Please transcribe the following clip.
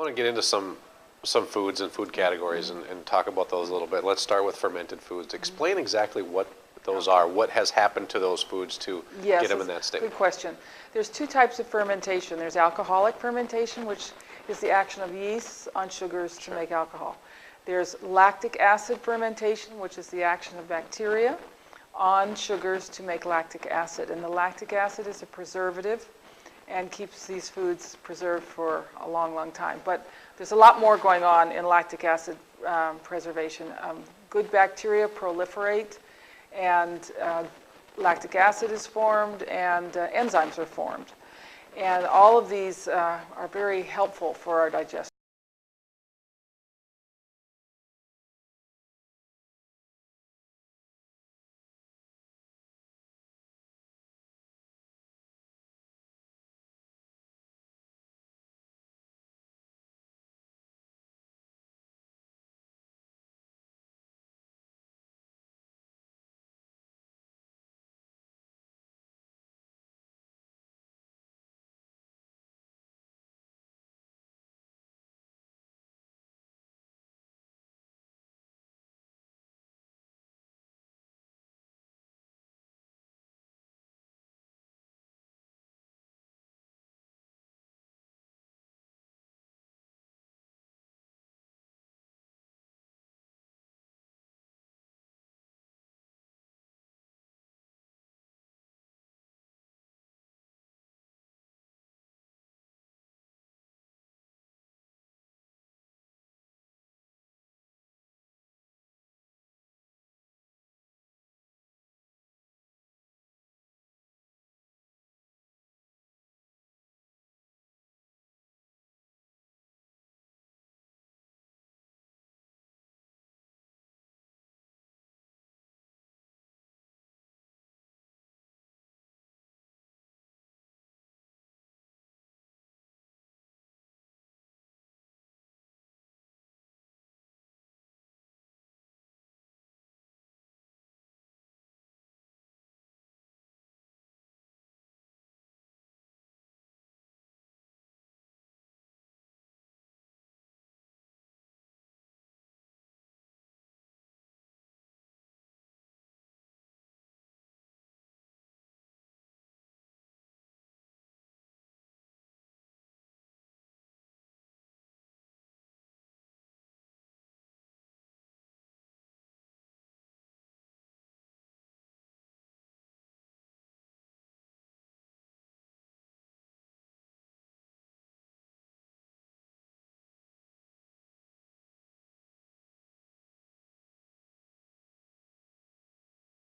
want to get into some foods and food categories and talk about those a little bit. Let's start with fermented foods. Explain exactly what those are. What has happened to those foods to get them in that state? Good question. There's two types of fermentation. There's alcoholic fermentation, which is the action of yeast on sugars to make alcohol. There's lactic acid fermentation, which is the action of bacteria on sugars to make lactic acid. And the lactic acid is a preservative and keeps these foods preserved for a long, long time. But there's a lot more going on in lactic acid preservation. Good bacteria proliferate, and lactic acid is formed, and enzymes are formed. And all of these are very helpful for our digestion.